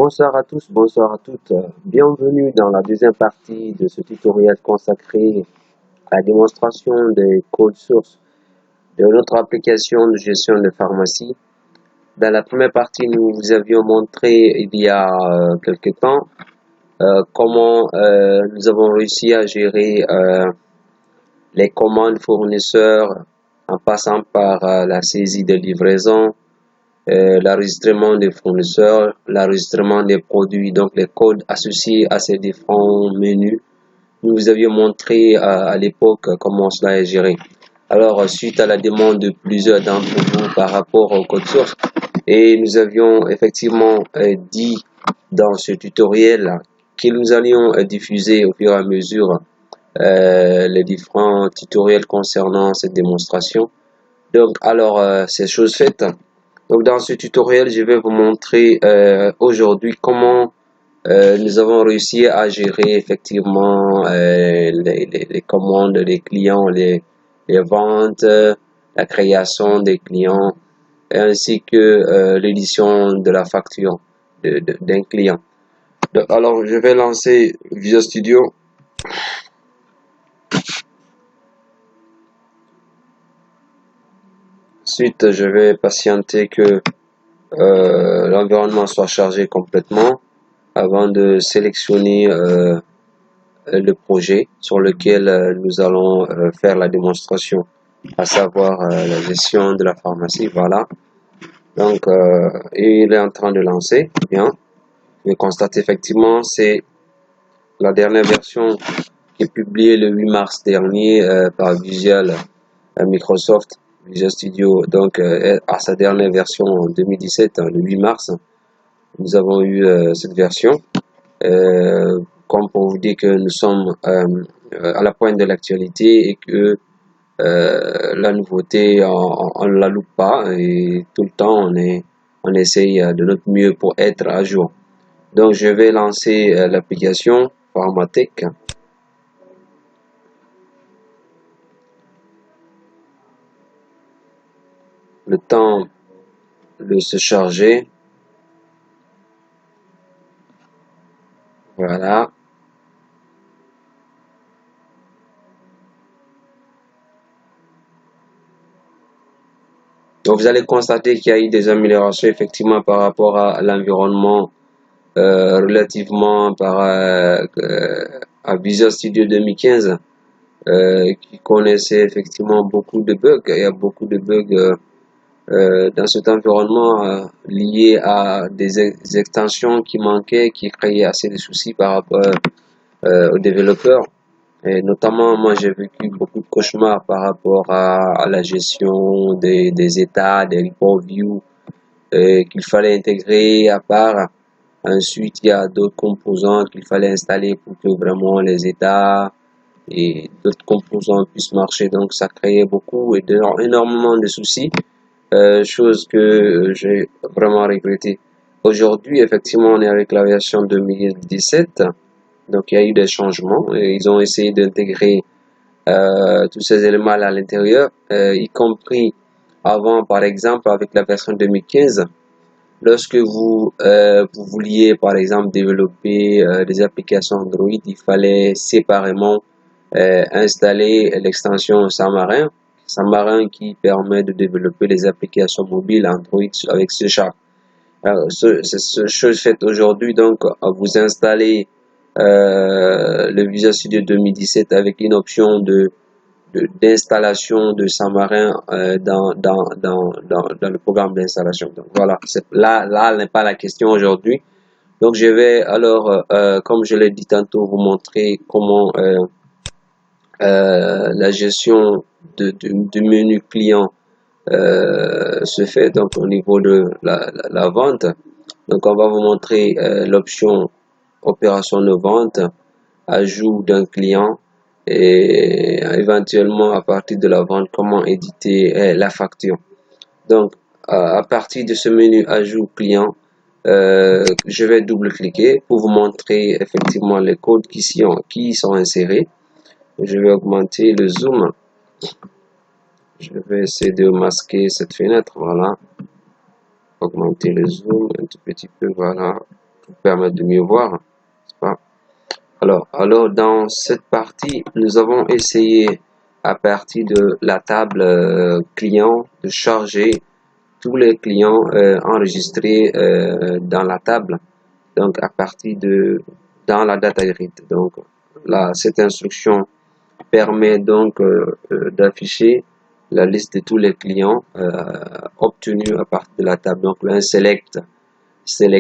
Bonsoir à tous, bonsoir à toutes. Bienvenue dans la deuxième partie de ce tutoriel consacré à la démonstration des codes sources de notre application de gestion de pharmacie. Dans la première partie, nous vous avions montré il y a quelque temps comment nous avons réussi à gérer les commandes fournisseurs en passant par la saisie de livraison, l'enregistrement des fournisseurs, l'enregistrement des produits, donc les codes associés à ces différents menus. Nous vous avions montré à l'époque comment cela est géré. Alors, suite à la demande de plusieurs d'entre vous par rapport au code source, et nous avions effectivement dit dans ce tutoriel que nous allions diffuser au fur et à mesure les différents tutoriels concernant cette démonstration. Donc, alors, c'est chose faite. Donc dans ce tutoriel, je vais vous montrer aujourd'hui comment nous avons réussi à gérer effectivement les commandes des clients, les ventes, la création des clients, ainsi que l'édition de la facture d'un client. Donc, alors je vais lancer Visual Studio. Ensuite, je vais patienter que l'environnement soit chargé complètement avant de sélectionner le projet sur lequel nous allons faire la démonstration, à savoir la gestion de la pharmacie. Voilà. Donc, il est en train de lancer. Bien. Je constate effectivement, c'est la dernière version qui est publiée le 8 mars dernier par Microsoft Visual Studio, donc à sa dernière version en 2017, le 8 mars, nous avons eu cette version. Comme pour vous dire que nous sommes à la pointe de l'actualité et que la nouveauté, on ne la loupe pas et tout le temps on essaye de notre mieux pour être à jour. Donc je vais lancer l'application Pharmatech. Le temps de se charger. Voilà. Donc vous allez constater qu'il y a eu des améliorations effectivement par rapport à l'environnement relativement à Visual Studio 2015 qui connaissait effectivement beaucoup de bugs. Il y a beaucoup de bugs dans cet environnement liés à des extensions qui manquaient, qui créaient assez de soucis par rapport aux développeurs. Et notamment, moi, j'ai vécu beaucoup de cauchemars par rapport à la gestion des états, des report views qu'il fallait intégrer à part. Ensuite, il y a d'autres composants qu'il fallait installer pour que vraiment les états et d'autres composants puissent marcher. Donc, ça créait beaucoup et énormément de soucis, chose que j'ai vraiment regretté. Aujourd'hui, effectivement, on est avec la version 2017. Donc, il y a eu des changements et ils ont essayé d'intégrer tous ces éléments à l'intérieur, y compris avant, par exemple, avec la version 2015. Lorsque vous vouliez, par exemple, développer des applications Android, il fallait séparément installer l'extension Xamarin qui permet de développer les applications mobiles Android avec C#. C'est chose faite aujourd'hui, donc vous installez le Visual Studio 2017 avec une option d'installation de Xamarin dans le programme d'installation. Donc voilà, là n'est pas la question aujourd'hui. Donc je vais alors, comme je l'ai dit tantôt, vous montrer comment la gestion du menu client se fait, donc au niveau de la vente. Donc on va vous montrer l'option opération de vente, ajout d'un client et éventuellement à partir de la vente comment éditer la facture. Donc à partir de ce menu ajout client, je vais double-cliquer pour vous montrer effectivement les codes qui sont insérés. Je vais augmenter le zoom. Je vais essayer de masquer cette fenêtre. Voilà. Augmenter le zoom un tout petit peu. Voilà. vous permettre de mieux voir, n'est-ce pas? Alors, dans cette partie, nous avons essayé à partir de la table client de charger tous les clients enregistrés dans la table, donc à partir de dans la data grid. Donc là, cette instruction permet donc d'afficher la liste de tous les clients obtenus à partir de la table. Donc un select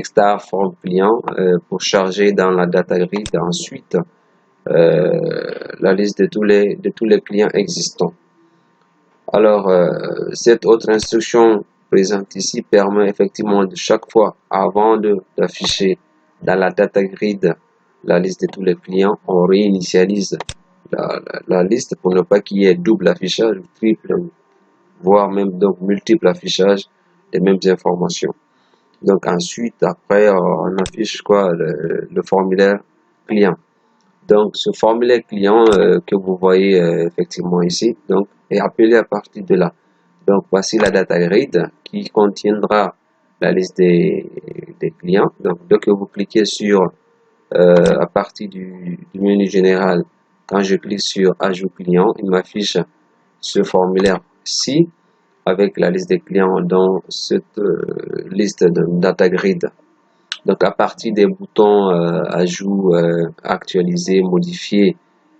star from client pour charger dans la data grid ensuite la liste de tous les clients existants. Alors cette autre instruction présente ici permet effectivement de chaque fois avant d'afficher dans la data grid la liste de tous les clients, on réinitialise la liste pour ne pas qu'il y ait double affichage, triple, voire même donc multiple affichage des mêmes informations. Donc ensuite, après, on affiche quoi, le formulaire client. Donc ce formulaire client que vous voyez effectivement ici, donc est appelé à partir de là. Donc voici la data grid qui contiendra la liste des clients. Donc dès que vous cliquez sur à partir du menu général, quand je clique sur ajout client, il m'affiche ce formulaire-ci avec la liste des clients dans cette liste de data grid. Donc à partir des boutons ajout, actualiser, modifier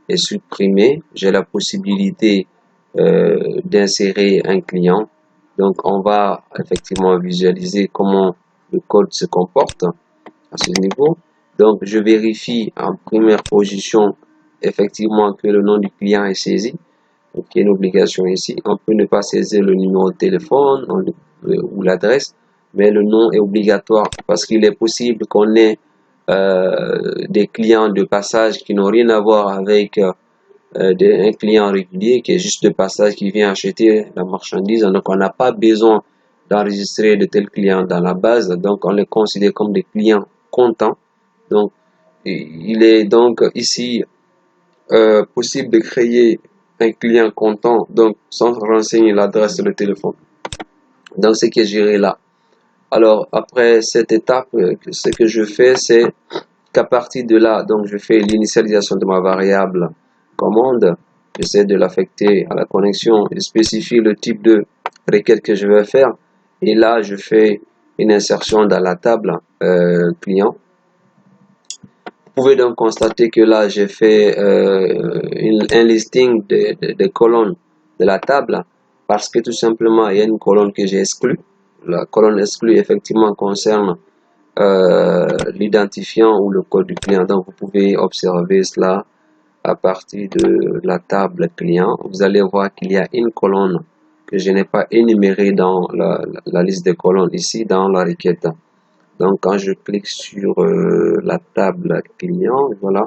et supprimer, j'ai la possibilité d'insérer un client. Donc on va effectivement visualiser comment le code se comporte à ce niveau. Donc je vérifie en première position effectivement que le nom du client est saisi. Donc il y a une obligation ici. On peut ne pas saisir le numéro de téléphone ou l'adresse, mais le nom est obligatoire parce qu'il est possible qu'on ait des clients de passage qui n'ont rien à voir avec un client régulier qui est juste de passage qui vient acheter la marchandise. Donc on n'a pas besoin d'enregistrer de tels clients dans la base. Donc on les considère comme des clients comptants. Donc il est donc ici possible de créer un client comptant donc sans renseigner l'adresse et le téléphone. Donc ce qui est géré là. Alors après cette étape, ce que je fais, c'est qu'à partir de là, donc je fais l'initialisation de ma variable commande. J'essaie de l'affecter à la connexion, je spécifie le type de requête que je vais faire. Et là, je fais une insertion dans la table client. Vous pouvez donc constater que là, j'ai fait un listing de colonnes de la table parce que tout simplement, il y a une colonne que j'ai exclue. La colonne exclue, effectivement, concerne l'identifiant ou le code du client. Donc, vous pouvez observer cela à partir de la table client. Vous allez voir qu'il y a une colonne que je n'ai pas énumérée dans la liste de colonnes ici dans la requête. Donc, quand je clique sur la table client, voilà,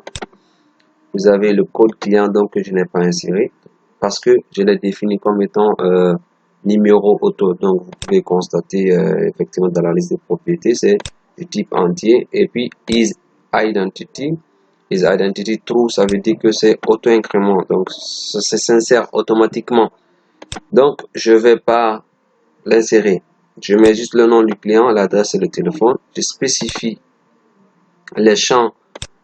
vous avez le code client donc que je n'ai pas inséré parce que je l'ai défini comme étant numéro auto. Donc, vous pouvez constater effectivement dans la liste de propriétés, c'est du type entier. Et puis, is identity true, ça veut dire que c'est auto-incrément. Donc, ça s'insère automatiquement. Donc, je vais pas l'insérer. Je mets juste le nom du client, l'adresse et le téléphone. Je spécifie les champs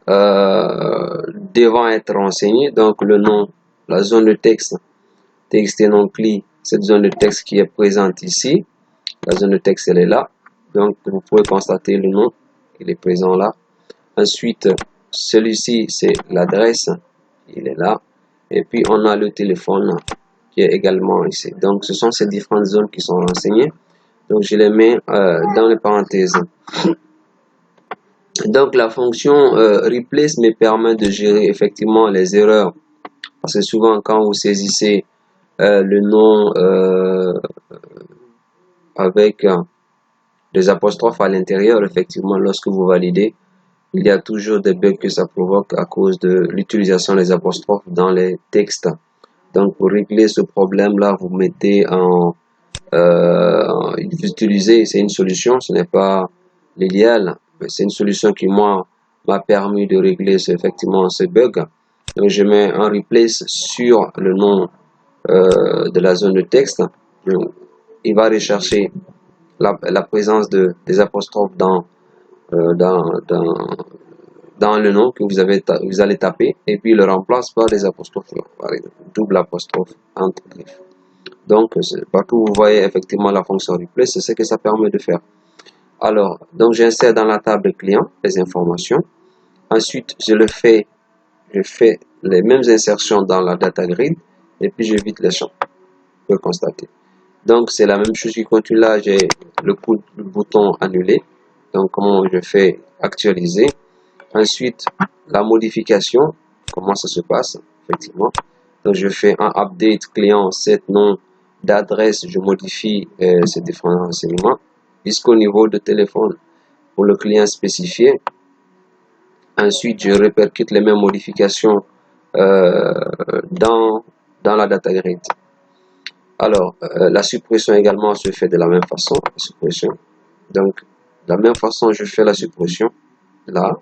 devant être renseignés. Donc le nom, la zone de texte, TXT non pli, cette zone de texte qui est présente ici. La zone de texte, elle est là. Donc vous pouvez constater le nom, il est présent là. Ensuite, celui-ci, c'est l'adresse, il est là. Et puis on a le téléphone qui est également ici. Donc ce sont ces différentes zones qui sont renseignées. Donc je les mets dans les parenthèses. Donc la fonction replace me permet de gérer effectivement les erreurs. Parce que souvent quand vous saisissez le nom avec des apostrophes à l'intérieur, effectivement lorsque vous validez, il y a toujours des bugs que ça provoque à cause de l'utilisation des apostrophes dans les textes. Donc pour régler ce problème là, vous mettez en vous utilisez, c'est une solution, ce n'est pas l'idéal, mais c'est une solution qui moi m'a permis de régler effectivement ce bug. Donc je mets un replace sur le nom de la zone de texte. Donc, il va rechercher la présence des apostrophes dans dans le nom que vous allez taper et puis le remplace par des apostrophes, par exemple, double apostrophe entre griffes. Donc, partout où vous voyez effectivement la fonction replay, c'est ce que ça permet de faire. Alors, donc j'insère dans la table client les informations. Ensuite, je fais les mêmes insertions dans la data grid et puis j'évite les champs. Vous pouvez constater. Donc, c'est la même chose qui continue. Là, j'ai le bouton annuler. Donc, comment je fais actualiser. Ensuite, la modification, comment ça se passe, effectivement. Donc, je fais un update client, set nom d'adresse, je modifie ces différents renseignements jusqu'au niveau de téléphone pour le client spécifié. Ensuite, je répercute les mêmes modifications dans la data grid. Alors, la suppression également se fait de la même façon, la suppression. Donc, de la même façon, je fais la suppression, là.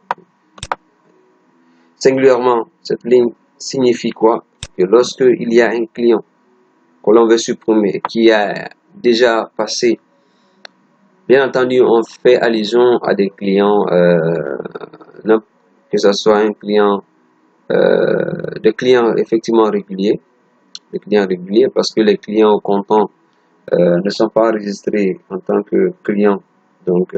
Singulièrement, cette ligne signifie quoi? Que lorsque il y a un client que l'on veut supprimer, qui a déjà passé, bien entendu, on fait allusion à des clients, que ce soit un client, des clients effectivement réguliers, parce que les clients au comptant ne sont pas enregistrés en tant que clients. Donc,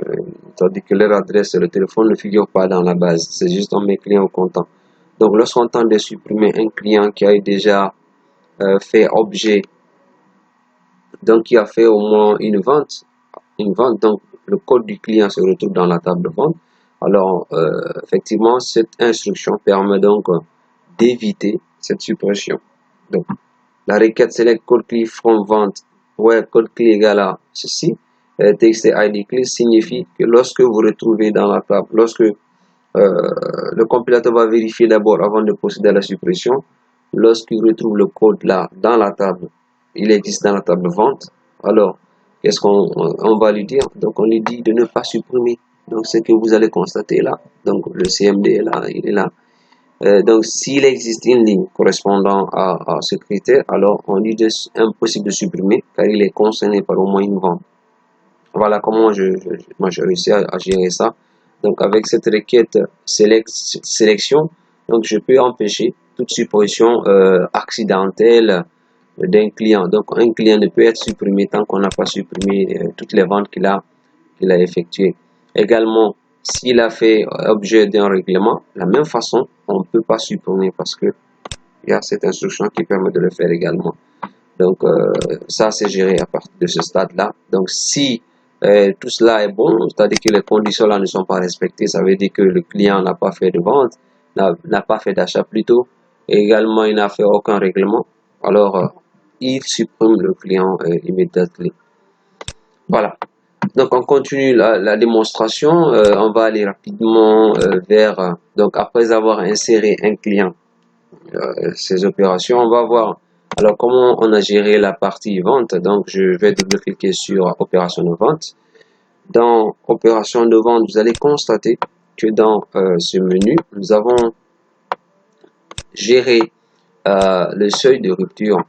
tandis que leur adresse et le téléphone ne figurent pas dans la base. C'est juste un mes clients au comptant. Donc, lorsqu'on tente de supprimer un client qui a déjà fait objet, donc qui a fait au moins une vente, donc le code du client se retrouve dans la table de vente. Alors, effectivement, cette instruction permet donc d'éviter cette suppression. Donc, la requête select code clé from vente, where code clé égale à ceci, txt id clé signifie que lorsque vous retrouvez dans la table, lorsque le compilateur va vérifier d'abord avant de procéder à la suppression, lorsqu'il retrouve le code là dans la table, il existe dans la table de vente, alors qu'est-ce qu'on va lui dire? Donc on lui dit de ne pas supprimer. Donc ce que vous allez constater là, donc le CMD est là, il est là. Donc s'il existe une ligne correspondant à ce critère, alors on lui dit impossible de supprimer car il est concerné par au moins une vente. Voilà comment moi j'ai réussi à gérer ça. Donc avec cette requête sélection, donc je peux empêcher toute suppression accidentelle d'un client. Donc un client ne peut être supprimé tant qu'on n'a pas supprimé toutes les ventes qu'il a effectuées. Également, s'il a fait objet d'un règlement, de la même façon, on ne peut pas supprimer parce que il y a cette instruction qui permet de le faire également. Donc ça c'est géré à partir de ce stade-là. Donc si tout cela est bon, c'est-à-dire que les conditions là ne sont pas respectées, ça veut dire que le client n'a pas fait de vente, n'a pas fait d'achat plutôt, et également il n'a fait aucun règlement, alors il supprime le client immédiatement. Voilà. Donc on continue la démonstration, on va aller rapidement vers, donc après avoir inséré un client, ces opérations, on va voir alors comment on a géré la partie vente. Donc je vais double-cliquer sur opération de vente. Dans opération de vente, vous allez constater que dans ce menu, nous avons géré le seuil de rupture,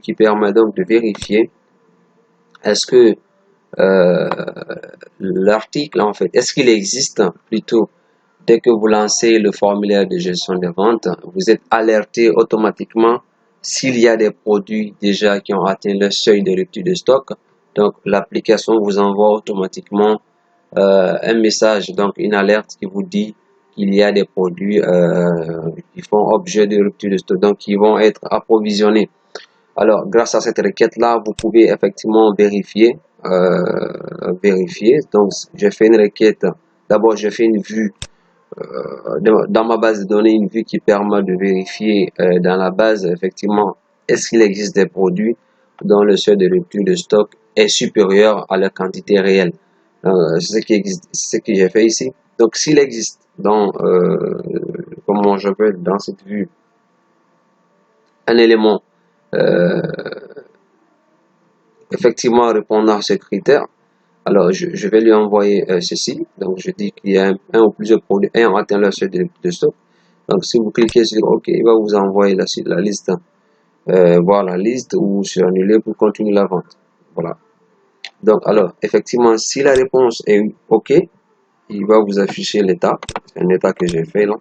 qui permet donc de vérifier est-ce que l'article en fait, est-ce qu'il existe plutôt. Dès que vous lancez le formulaire de gestion des ventes, vous êtes alerté automatiquement s'il y a des produits déjà qui ont atteint le seuil de rupture de stock. Donc, l'application vous envoie automatiquement un message, donc une alerte qui vous dit qu'il y a des produits qui font objet de rupture de stock, donc qui vont être approvisionnés. Alors, grâce à cette requête-là, vous pouvez effectivement vérifier. Donc, j'ai fait une requête. D'abord, j'ai fait une vue dans ma base de données, une vue qui permet de vérifier dans la base effectivement est-ce qu'il existe des produits dont le seuil de rupture de stock est supérieur à la quantité réelle. C'est ce que j'ai fait ici. Donc s'il existe dans comment j'appelle dans cette vue un élément effectivement répondant à ce critère, alors je vais lui envoyer ceci. Donc je dis qu'il y a un ou plusieurs produits ayant atteint leur seuil de stock. Donc si vous cliquez sur OK, il va vous envoyer la liste, voir la liste ou sur annuler pour continuer la vente. Voilà. Donc alors effectivement, si la réponse est OK, il va vous afficher l'état. C'est un état que j'ai fait là.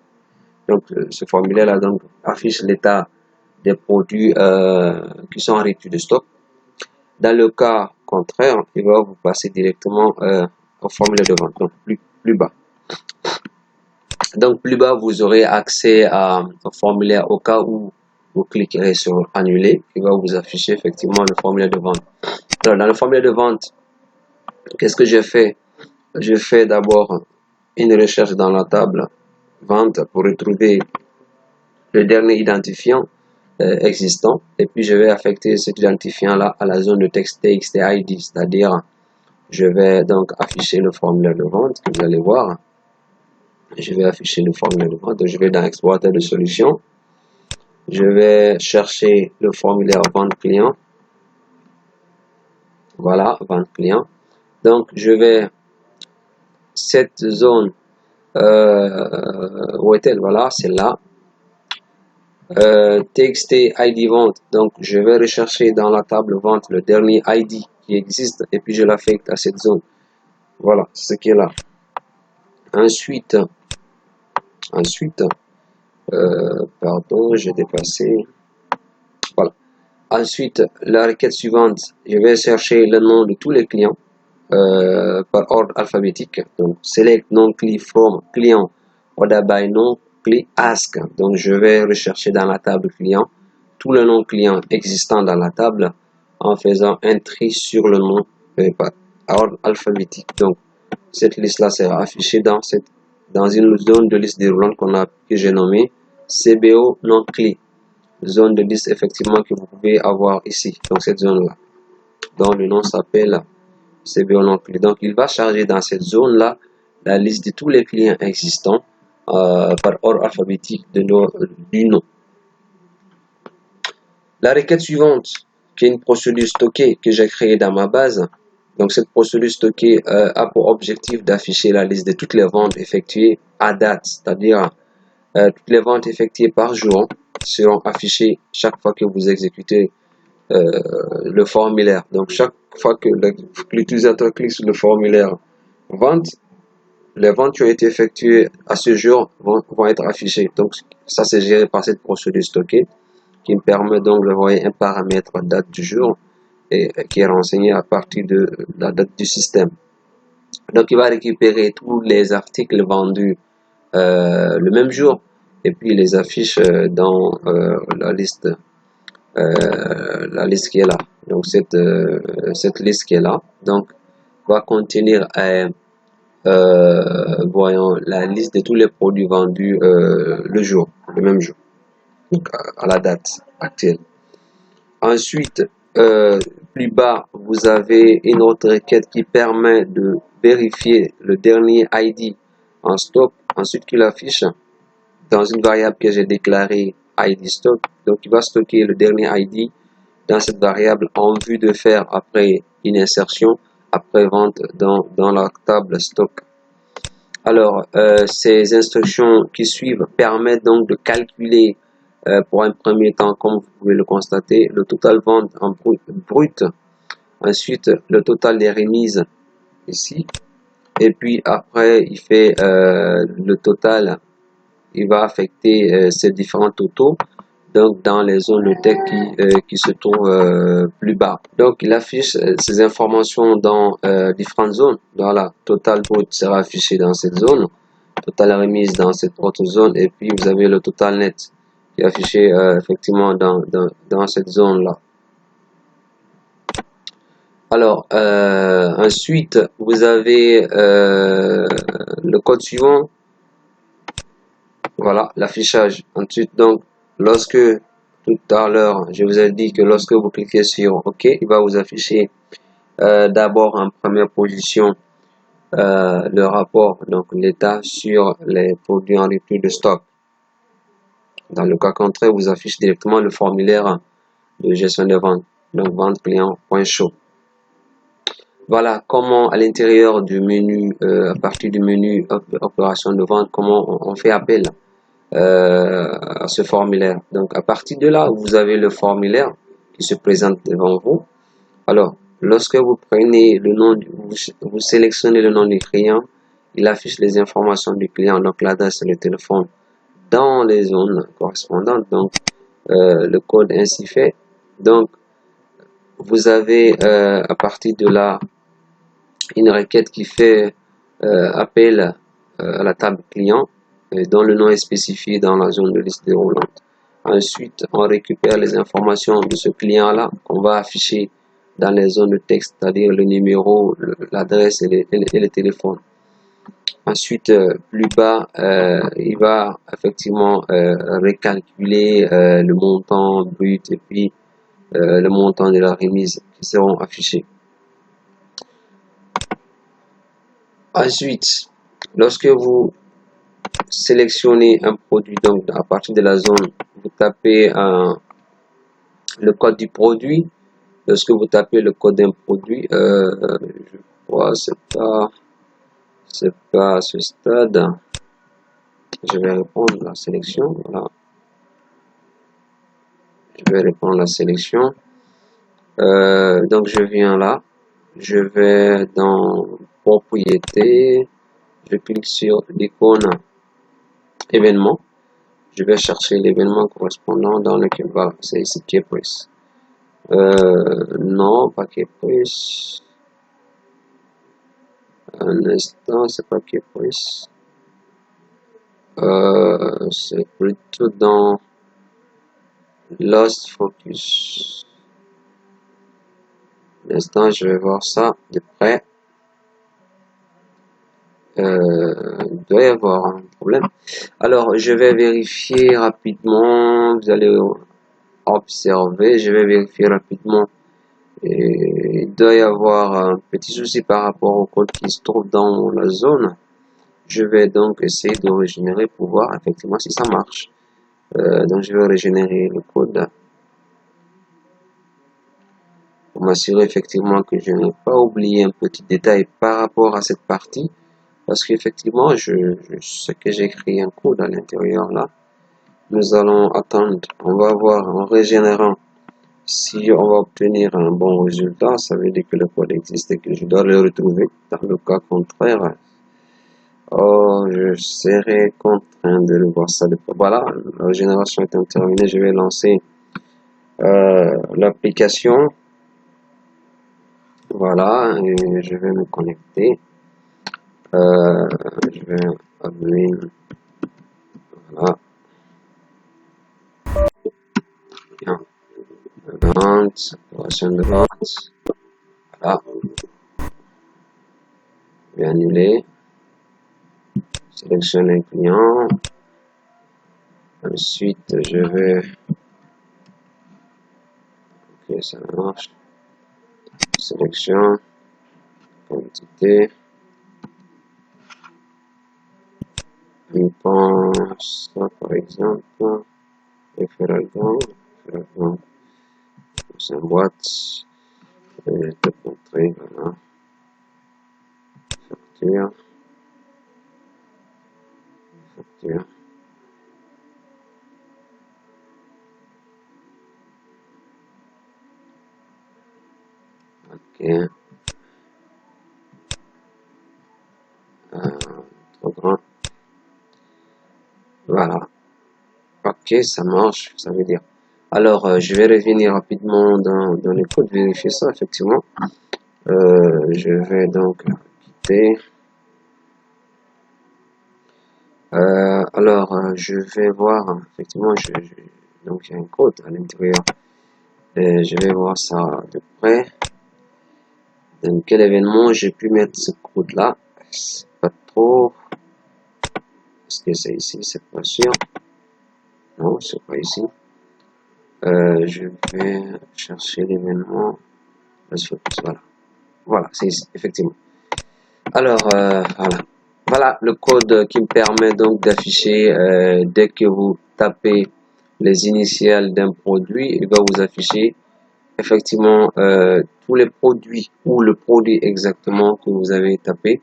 Donc ce formulaire là donc affiche l'état des produits qui sont en rupture de stock. Dans le cas contraire, il va vous passer directement au formulaire de vente, donc plus bas. Donc plus bas, vous aurez accès au formulaire au cas où vous cliquerez sur annuler. Il va vous afficher effectivement le formulaire de vente. Alors, dans le formulaire de vente, qu'est-ce que j'ai fait? Je fais d'abord une recherche dans la table vente pour retrouver le dernier identifiant existant, et puis je vais affecter cet identifiant là à la zone de texte TXT ID, c'est-à-dire je vais donc afficher le formulaire de vente que vous allez voir. Je vais afficher le formulaire de vente. Donc je vais dans explorateur de solutions, je vais chercher le formulaire vente client. Voilà, vente client. Donc je vais cette zone où est-elle? Voilà, c'est là. TXT ID vente, donc je vais rechercher dans la table vente le dernier ID qui existe et puis je l'affecte à cette zone. Voilà, c'est ce qui est là. Ensuite, pardon, j'ai dépassé. Voilà. Ensuite, la requête suivante, je vais chercher le nom de tous les clients par ordre alphabétique. Donc, select non-client from client order by non-client ask. Donc, je vais rechercher dans la table client tous les noms clients existants dans la table en faisant un tri sur le nom par ordre alphabétique. Donc, cette liste-là sera affichée dans une zone de liste déroulante que j'ai nommée CBO non-client. Zone de liste effectivement que vous pouvez avoir ici. Donc, cette zone-là, dont le nom s'appelle CBO non-client. Donc, il va charger dans cette zone-là la liste de tous les clients existants par ordre alphabétique du nom. La requête suivante, qui est une procédure stockée que j'ai créée dans ma base. Donc, cette procédure stockée a pour objectif d'afficher la liste de toutes les ventes effectuées à date, c'est-à-dire toutes les ventes effectuées par jour seront affichées chaque fois que vous exécutez le formulaire. Donc, chaque fois que l'utilisateur clique sur le formulaire vente, les ventes qui ont été effectuées à ce jour vont être affichées. Donc, ça c'est géré par cette procédure stockée qui me permet donc d'envoyer un paramètre date du jour et qui est renseigné à partir de la date du système. Donc, il va récupérer tous les articles vendus le même jour et puis les affiche dans la liste qui est là. Donc, cette liste qui est là, donc, va contenir voyons la liste de tous les produits vendus le même jour, donc à la date actuelle. Ensuite, plus bas, vous avez une autre requête qui permet de vérifier le dernier ID en stock, ensuite qu'il affiche dans une variable que j'ai déclarée ID stock. Donc, il va stocker le dernier ID dans cette variable en vue de faire après une insertion après vente dans la table stock. Alors, ces instructions qui suivent permettent donc de calculer pour un premier temps, comme vous pouvez le constater, le total vente en brut. Ensuite, le total des remises ici. Et puis après, il fait le total. Il va affecter ces différents totaux donc dans les zones de texte qui se trouvent plus bas. Donc, il affiche ces informations dans différentes zones. Voilà, total brut sera affiché dans cette zone, total remise dans cette autre zone, et puis vous avez le total net qui est affiché effectivement dans cette zone-là. Alors, ensuite, vous avez le code suivant. Voilà, l'affichage. Ensuite, donc, lorsque tout à l'heure, je vous ai dit que lorsque vous cliquez sur OK, il va vous afficher d'abord en première position le rapport, donc l'état sur les produits en rupture de stock. Dans le cas contraire, vous affiche directement le formulaire de gestion de vente, donc vente client.show. Voilà comment à l'intérieur du menu, à partir du menu opération de vente, comment on fait appel à ce formulaire. Donc à partir de là, vous avez le formulaire qui se présente devant vous. Alors, lorsque vous prenez le nom, vous sélectionnez le nom du client il affiche les informations du client, donc l'adresse et le téléphone, dans les zones correspondantes. Donc le code ainsi fait. Donc vous avez à partir de là une requête qui fait appel à la table client, dont le nom est spécifié dans la zone de liste déroulante. Ensuite, on récupère les informations de ce client-là qu'on va afficher dans les zones de texte, c'est-à-dire le numéro, l'adresse et le téléphone. Ensuite, plus bas, il va effectivement recalculer le montant brut et puis le montant de la remise qui seront affichés. Ensuite, lorsque vous sélectionnez un produit, donc à partir de la zone, vous tapez le code du produit. Lorsque vous tapez le code d'un produit, je crois c'est pas à ce stade. Je vais répondre la sélection. Voilà. Je vais répondre la sélection. Donc je viens là. Je vais dans propriété. Je clique sur l'icône événement. Je vais chercher l'événement correspondant dans lequel voilà, c'est ici Keypress. Non, pas Keypress. Un instant, c'est pas Keypress. C'est plutôt dans Lost Focus. L'instant, je vais voir ça de près. Il doit y avoir un problème. Alors, je vais vérifier rapidement. Vous allez observer. Je vais vérifier rapidement. Et il doit y avoir un petit souci par rapport au code qui se trouve dans la zone. Je vais donc essayer de régénérer pour voir effectivement si ça marche. Donc, je vais régénérer le code pour m'assurer effectivement que je n'ai pas oublié un petit détail par rapport à cette partie. Parce qu'effectivement, je sais que j'ai écrit un code à l'intérieur là. Nous allons attendre. On va voir en régénérant si on va obtenir un bon résultat. Ça veut dire que le code existe et que je dois le retrouver. Dans le cas contraire, oh, je serai contraint de le voir ça de près. Voilà, la régénération est terminée. Je vais lancer l'application. Voilà, et je vais me connecter. Je vais admin. Voilà. Bien. Vente, opération de vente. Voilà. Je vais annuler. Sélectionner un client. Ensuite, je vais. Ok, ça marche. Sélection. Quantité. Je pense, par exemple, référent dans. C'est une boîte. Et je peux montrer, voilà. Facture. Facture. Ok. Trop grand. Voilà. Ok, ça marche, ça veut dire. Alors, je vais revenir rapidement dans les codes, vérifier ça, effectivement. Je vais donc quitter. Alors, je vais voir, effectivement, donc il y a un code à l'intérieur. Et je vais voir ça de près. Dans quel événement j'ai pu mettre ce code-là? C'est pas trop. Est-ce que c'est ici? C'est pas sûr. Non, c'est pas ici. Je vais chercher l'événement. Voilà. Voilà, c'est ici, effectivement. Alors, voilà. Voilà le code qui me permet donc d'afficher, dès que vous tapez les initiales d'un produit, il va vous afficher effectivement tous les produits ou le produit exactement que vous avez tapé,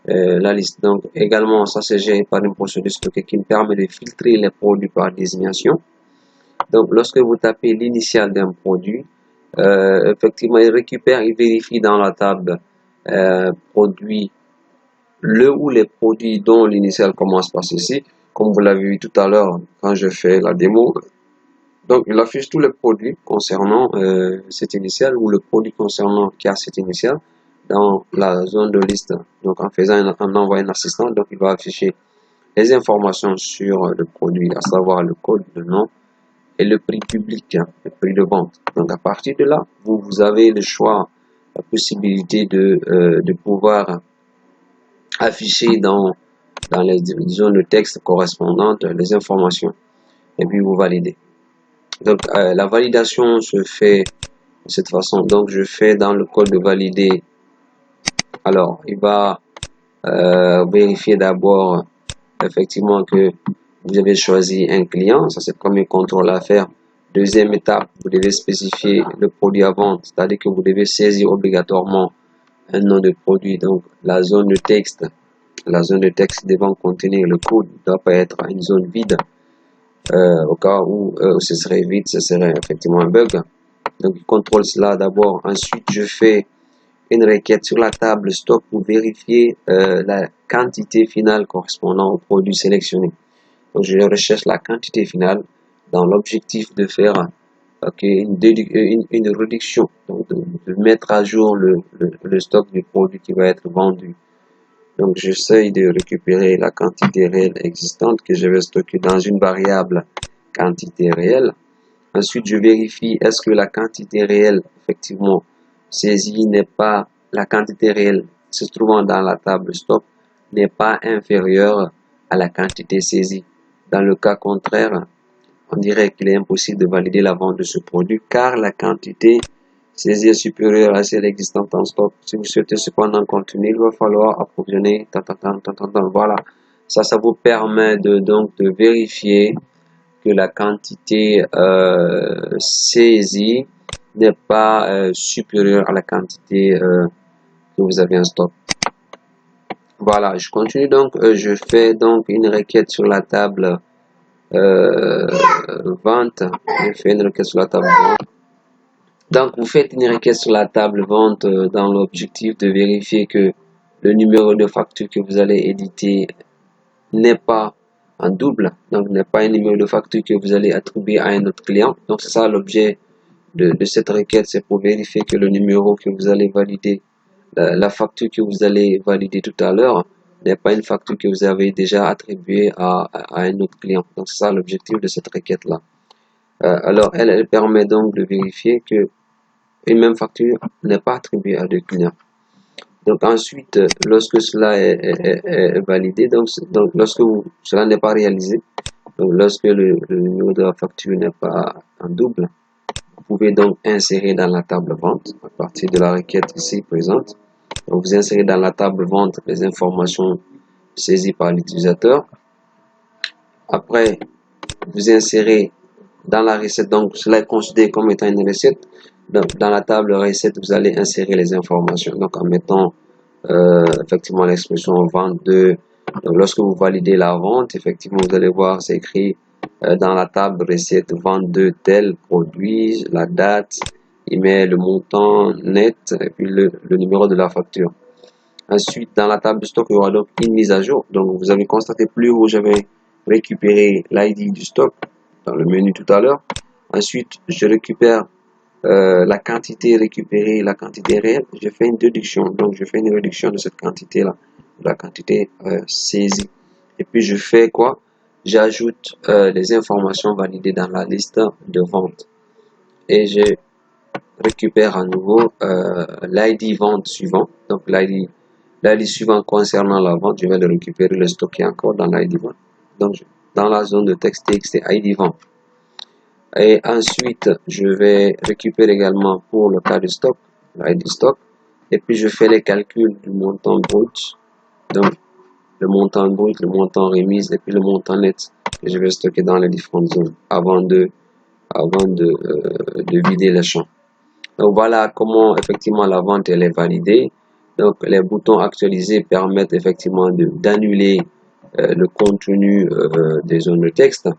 la liste. Donc également, ça c'est géré par une procédure stockée qui me permet de filtrer les produits par désignation. Donc lorsque vous tapez l'initiale d'un produit, effectivement il récupère, il vérifie dans la table produit le ou les produits dont l'initial commence par ceci, comme vous l'avez vu tout à l'heure quand je fais la démo. Donc, il affiche tous les produits concernant cette initiale ou le produit concernant qui a cette initiale dans la zone de liste. Donc, en faisant en envoyant un assistant, donc il va afficher les informations sur le produit, à savoir le code, le nom et le prix public, le prix de vente. Donc, à partir de là, vous avez le choix, la possibilité de pouvoir afficher dans les zones de texte correspondantes les informations et puis vous validez. Donc, la validation se fait de cette façon. Donc, je fais dans le code de valider. Alors, il va vérifier d'abord effectivement que vous avez choisi un client. Ça, c'est le premier contrôle à faire. Deuxième étape, vous devez spécifier le produit à vendre, c'est-à-dire que vous devez saisir obligatoirement un nom de produit. Donc, la zone de texte devant contenir le code ne doit pas être une zone vide. Au cas où ce serait vide, ce serait effectivement un bug. Donc, je contrôle cela d'abord. Ensuite, je fais une requête sur la table stock pour vérifier la quantité finale correspondant au produit sélectionné. Donc, je recherche la quantité finale dans l'objectif de faire une réduction, donc de mettre à jour le stock du produit qui va être vendu. Donc, j'essaye de récupérer la quantité réelle existante que je vais stocker dans une variable quantité réelle. Ensuite, je vérifie est-ce que la quantité réelle, effectivement, saisie n'est pas la quantité réelle se trouvant dans la table stock n'est pas inférieure à la quantité saisie. Dans le cas contraire, on dirait qu'il est impossible de valider la vente de ce produit car la quantité saisie est supérieure à celle existante en stock. Si vous souhaitez cependant continuer, il va falloir approvisionner. Voilà, ça vous permet donc de vérifier que la quantité saisie n'est pas supérieure à la quantité que vous avez en stock. Voilà, je continue donc, je fais donc une requête sur la table vente. Je fais une requête sur la table vente. Donc, vous faites une requête sur la table vente dans l'objectif de vérifier que le numéro de facture que vous allez éditer n'est pas en double, donc n'est pas un numéro de facture que vous allez attribuer à un autre client. Donc, c'est ça l'objet de cette requête, c'est pour vérifier que le numéro que vous allez valider, la facture que vous allez valider tout à l'heure, n'est pas une facture que vous avez déjà attribuée à un autre client. Donc, c'est ça l'objectif de cette requête-là. Alors, elle permet donc de vérifier que une même facture n'est pas attribuée à deux clients. Donc ensuite, lorsque cela est validé, donc lorsque cela n'est pas réalisé, donc lorsque le numéro de la facture n'est pas en double, vous pouvez donc insérer dans la table vente à partir de la requête ici présente. Donc vous insérez dans la table vente les informations saisies par l'utilisateur. Après, vous insérez dans la recette, donc cela est considéré comme étant une recette. Donc, dans la table recette, vous allez insérer les informations. Donc, en mettant effectivement l'expression vente de. Donc, lorsque vous validez la vente, effectivement, vous allez voir, c'est écrit dans la table recette vente de tel produit, la date, il met le montant net et puis le numéro de la facture. Ensuite, dans la table de stock, il y aura donc une mise à jour. Donc, vous avez constaté plus haut, j'avais récupéré l'ID du stock dans le menu tout à l'heure. Ensuite, je récupère la quantité récupérée, la quantité réelle. Je fais une déduction. Donc, je fais une réduction de cette quantité-là, de la quantité saisie. Et puis, je fais quoi? J'ajoute les informations validées dans la liste de vente. Et je récupère à nouveau l'ID vente suivant. Donc, l'ID suivant concernant la vente, je vais le récupérer, le stocker encore dans l'ID vente. Donc, dans la zone de texte TXT ID vente. Et ensuite, je vais récupérer également pour le cas de stock, l'ID stock. Et puis, je fais les calculs du montant brut. Donc, le montant brut, le montant remise et puis le montant net que je vais stocker dans les différentes zones avant de vider les champs. Donc, voilà comment effectivement la vente elle est validée. Donc, les boutons actualisés permettent effectivement d'annuler le contenu des zones de texte.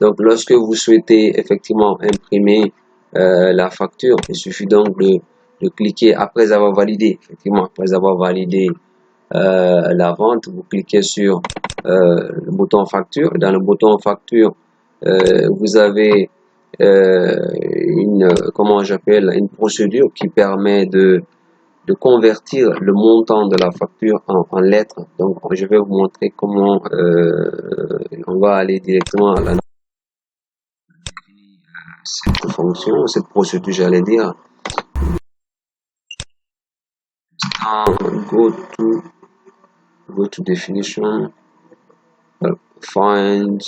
Donc, lorsque vous souhaitez effectivement imprimer la facture, il suffit donc de de cliquer après avoir validé, effectivement, après avoir validé la vente, vous cliquez sur le bouton facture. Dans le bouton facture, vous avez comment j'appelle, une procédure qui permet de convertir le montant de la facture en lettres. Donc, je vais vous montrer comment on va aller directement à cette fonction, cette procédure, j'allais dire. Go to definition, find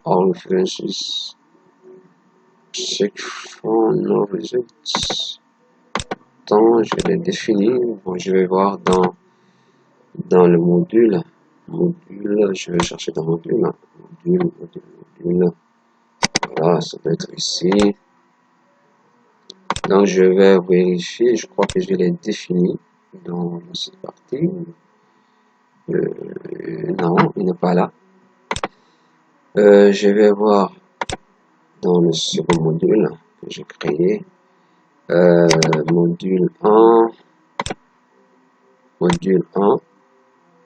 all references, check for no results. Attends, je l'ai défini. Bon, je vais voir dans le module. Je vais chercher dans module. Module. Voilà, ça doit être ici. Donc, je vais vérifier. Je crois que je l'ai défini dans cette partie. Non, il n'est pas là. Je vais voir dans le second module que j'ai créé. Module 1.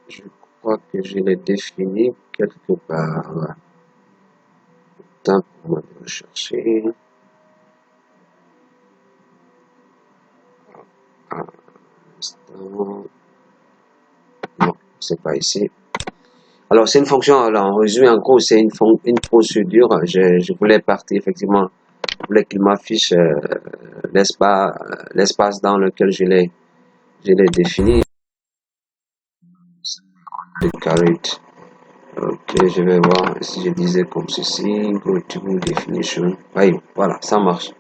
Je crois que je l'ai défini quelque part. Temps pour moi de rechercher. Non, c'est pas ici. Alors, c'est une fonction, alors, en résumé, en gros, c'est une procédure. Je voulais partir, effectivement, je voulais qu'il m'affiche l'espace dans lequel je l'ai défini. Le carré. Ok, je vais voir si je disais comme ceci, go to definition. Oui, voilà, ça marche.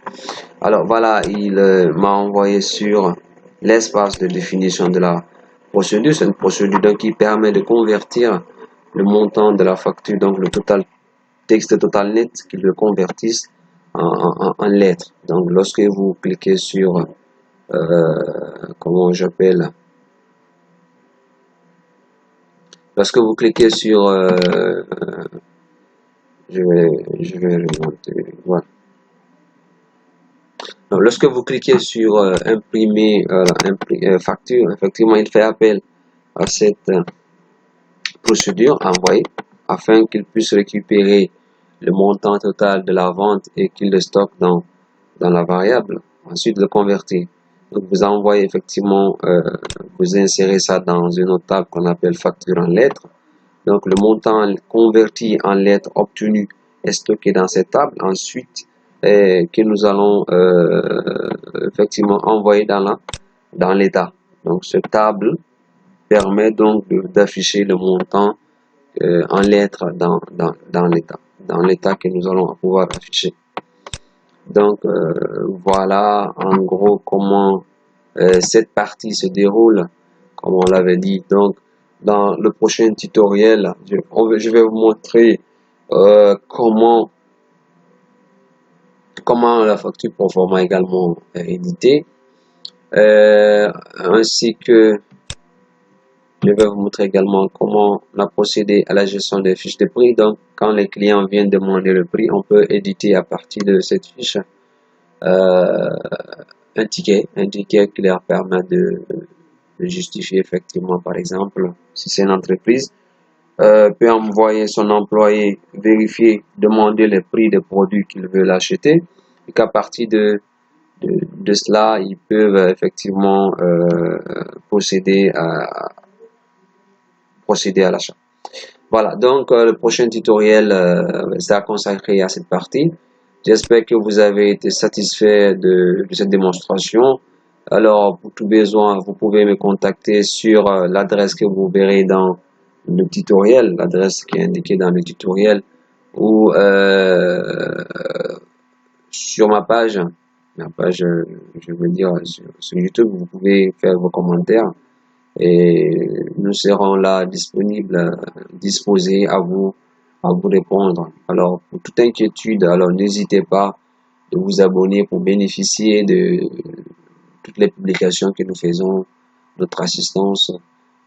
Alors, voilà, il m'a envoyé sur l'espace de définition de la procédure. C'est une procédure donc, qui permet de convertir le montant de la facture, donc le total texte total net, qu'il le convertisse en lettres. Donc, lorsque vous cliquez sur, comment j'appelle, lorsque vous cliquez sur, je vais remonter, voilà. Donc, lorsque vous cliquez sur imprimer facture, effectivement, il fait appel à cette procédure envoyée afin qu'il puisse récupérer le montant total de la vente et qu'il le stocke dans la variable, ensuite le convertir. Donc vous envoyez effectivement, vous insérez ça dans une autre table qu'on appelle facture en lettres. Donc le montant converti en lettres obtenu est stocké dans cette table. Ensuite, que nous allons effectivement envoyer dans l'état. Donc cette table permet donc d'afficher le montant en lettres dans l'état que nous allons pouvoir afficher. Donc voilà en gros comment cette partie se déroule, comme on l'avait dit. Donc dans le prochain tutoriel, je vais vous montrer comment la facture proforma également est éditée, ainsi que je vais vous montrer également comment on a procédé à la gestion des fiches de prix. Donc, quand les clients viennent demander le prix, on peut éditer à partir de cette fiche un ticket qui leur permet de justifier effectivement, par exemple, si c'est une entreprise, peut envoyer son employé vérifier, demander le prix des produits qu'il veut acheter, et qu'à partir de cela, ils peuvent effectivement procéder à l'achat. Voilà, donc le prochain tutoriel sera consacré à cette partie. J'espère que vous avez été satisfait de cette démonstration. Alors, pour tout besoin, vous pouvez me contacter sur l'adresse que vous verrez dans le tutoriel, l'adresse qui est indiquée dans le tutoriel, ou sur ma page, je veux dire, sur YouTube, vous pouvez faire vos commentaires. Et nous serons là disponibles, disposés à vous répondre. Alors, pour toute inquiétude, alors n'hésitez pas de vous abonner pour bénéficier de toutes les publications que nous faisons, notre assistance.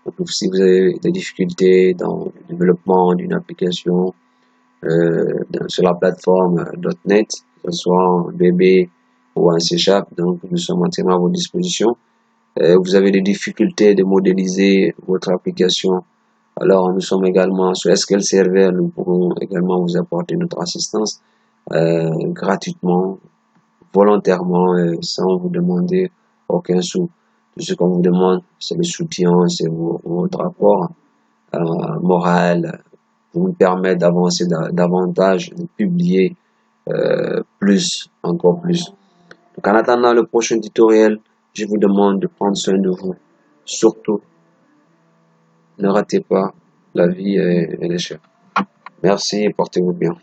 Donc, si vous avez des difficultés dans le développement d'une application sur la plateforme .NET, que ce soit en VB ou en C#, donc nous sommes entièrement à vos dispositions. vous avez des difficultés de modéliser votre application, alors nous sommes également sur SQL Server, nous pouvons également vous apporter notre assistance gratuitement, volontairement, sans vous demander aucun sou. Tout ce qu'on vous demande, c'est le soutien, c'est votre apport moral pour nous permettre d'avancer davantage, de publier plus, encore plus. Donc en attendant le prochain tutoriel, je vous demande de prendre soin de vous. Surtout, ne ratez pas, la vie elle est chère. Merci et portez-vous bien.